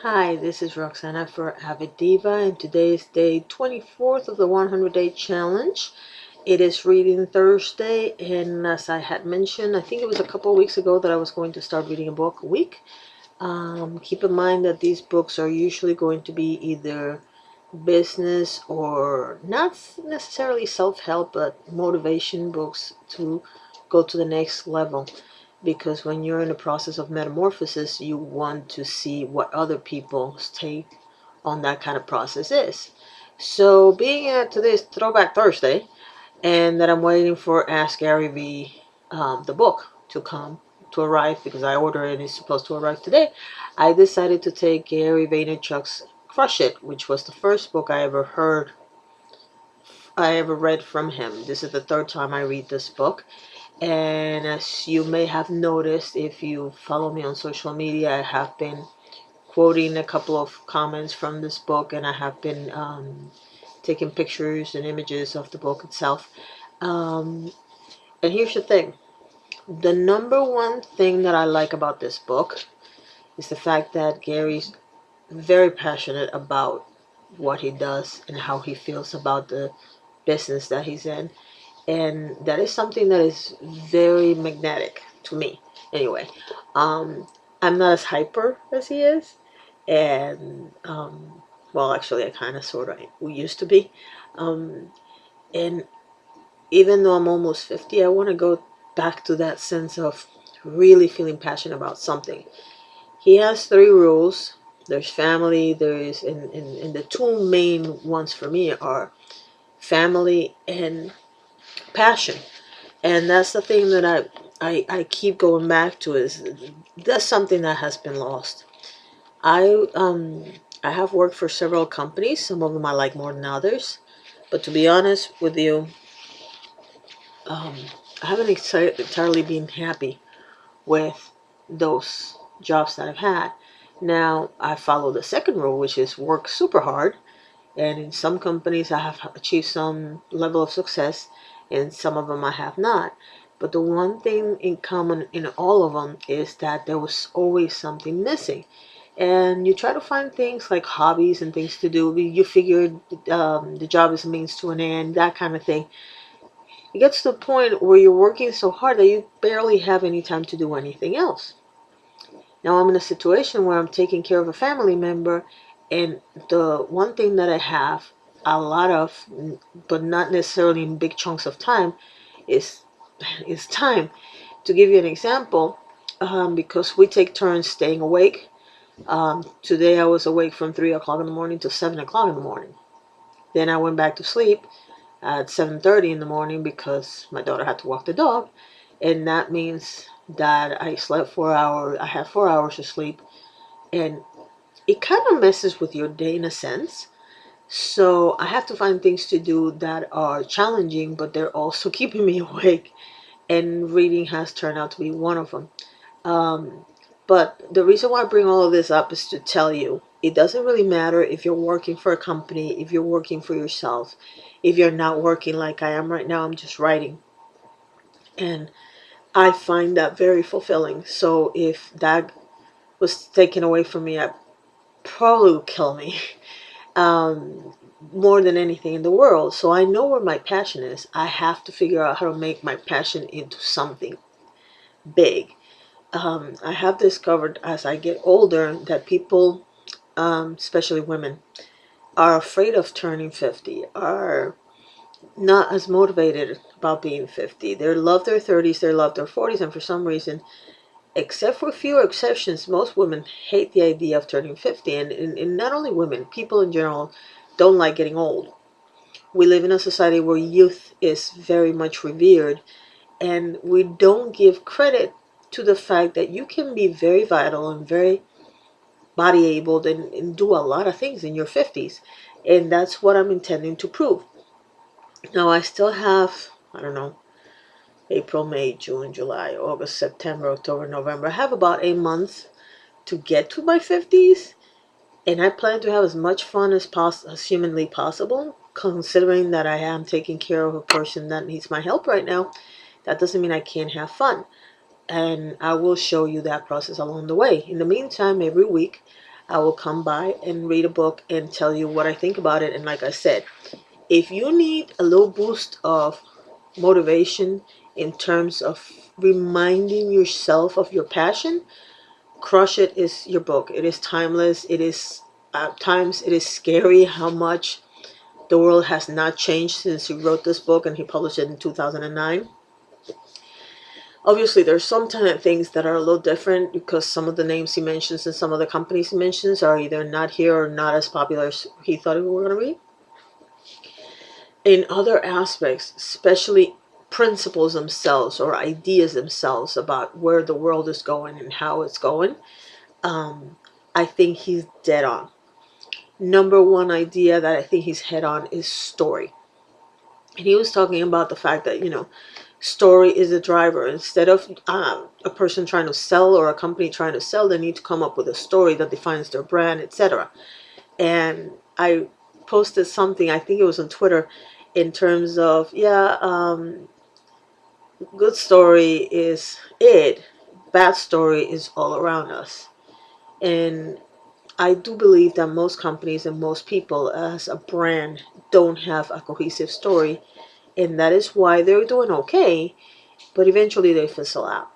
Hi, this is Roxana for Avid Diva, and today is day 24th of the 100-day challenge. It is Reading Thursday, and as I had mentioned, I think it was a couple of weeks ago that I was going to start reading a book a week. Keep in mind that these books are usually going to be either business or not necessarily self-help, but motivation books to go to the next level. Because when you're in the process of metamorphosis, you want to see what other people's take on that kind of process is. So, being today's Throwback Thursday, and that I'm waiting for Ask Gary Vee, the book, to arrive because I ordered it and it's supposed to arrive today. I decided to take Gary Vaynerchuk's Crush It, which was the first book I ever read from him. This is the third time I read this book. And as you may have noticed, if you follow me on social media, I have been quoting a couple of comments from this book, and I have been taking pictures and images of the book itself. Um, and here's the thing. The number one thing that I like about this book is the fact that Gary's very passionate about what he does and how he feels about the business that he's in. And that is something that is very magnetic to me. Anyway, I'm not as hyper as he is. And, well, actually, I kind of sort of used to be. Um, and even though I'm almost 50, I want to go back to that sense of really feeling passionate about something. He has three rules. There's family, and the two main ones for me are family and passion. And that's the thing that I keep going back to is that's something that has been lost. I um I have worked for several companies. Some of them I like more than others. But to be honest with you, um, I haven't entirely been happy with those jobs that I've had. Now, I follow the second rule, which is work super hard. And in some companies, I have achieved some level of success, and some of them I have not. But the one thing in common in all of them is that there was always something missing. And you try to find things like hobbies and things to do. You figure the job is a means to an end, that kind of thing. It gets to the point where you're working so hard that you barely have any time to do anything else. Now I'm in a situation where I'm taking care of a family member, and the one thing that I have a lot of, but not necessarily in big chunks of time, is time. To give you an example, because we take turns staying awake. Today I was awake from 3 o'clock in the morning to 7 o'clock in the morning. Then I went back to sleep at 7:30 in the morning because my daughter had to walk the dog, and that means that I slept 4 hours. I had 4 hours of sleep, and it kind of messes with your day in a sense. So I have to find things to do that are challenging, but they're also keeping me awake. And reading has turned out to be one of them. Um, but the reason why I bring all of this up is to tell you it doesn't really matter if you're working for a company, if you're working for yourself, if you're not working like I am right now, I'm just writing. And I find that very fulfilling. So if that was taken away from me, I probably would kill me. um, More than anything in the world. So I know where my passion is. I have to figure out how to make my passion into something big. I have discovered as I get older that people, especially women, are afraid of turning 50, are not as motivated about being 50. They love their 30s, they love their 40s, and for some reason, except for a few exceptions, most women hate the idea of turning 50. And not only women, people in general don't like getting old. We live in a society where youth is very much revered, and we don't give credit to the fact that you can be very vital and very body able and do a lot of things in your 50s. And that's what I'm intending to prove. Now, I still have, I don't know, April, May, June, July, August, September, October, November. I have about a month to get to my 50s, and I plan to have as much fun as humanly possible, considering that I am taking care of a person that needs my help right now. That doesn't mean I can't have fun. And I will show you that process along the way. In the meantime, every week I will come by and read a book and tell you what I think about it. And like I said, if you need a little boost of motivation in terms of reminding yourself of your passion, Crush It is your book. It is timeless. It is, at times it is scary how much the world has not changed since he wrote this book, and he published it in 2009. Obviously, there's some things that are a little different because some of the names he mentions and some of the companies he mentions are either not here or not as popular as he thought we were going to be. In other aspects, especially principles themselves or ideas themselves about where the world is going and how it's going, I think he's dead on. Number one idea that I think he's head on is story. And he was talking about the fact that, story is the driver. Instead of a person trying to sell or a company trying to sell, they need to come up with a story that defines their brand, etc. And I posted something, I think it was on Twitter, in terms of, good story is it, bad story is all around us. And I do believe that most companies and most people as a brand don't have a cohesive story, and that is why they're doing okay, but eventually they fizzle out.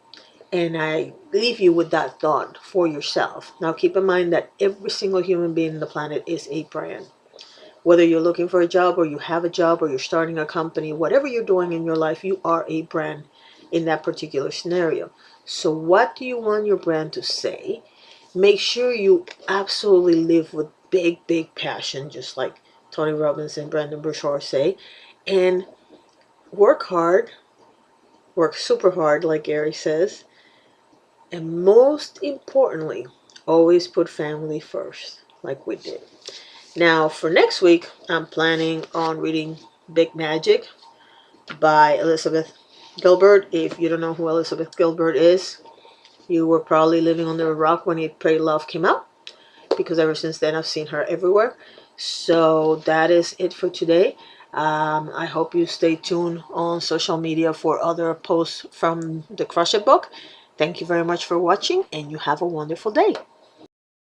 And I leave you with that thought for yourself. Now keep in mind that every single human being on the planet is a brand. Whether you're looking for a job or you have a job or you're starting a company, whatever you're doing in your life, you are a brand in that particular scenario. So what do you want your brand to say? Make sure you absolutely live with big, big passion, just like Tony Robbins and Brandon Burchard say, and work hard, work super hard, like Gary says, and most importantly, always put family first, like we did. Now, for next week, I'm planning on reading Big Magic by Elizabeth Gilbert. If you don't know who Elizabeth Gilbert is, you were probably living under a rock when Eat, Pray, Love came out, because ever since then I've seen her everywhere. So that is it for today. I hope you stay tuned on social media for other posts from the Crush It book. Thank you very much for watching, and you have a wonderful day.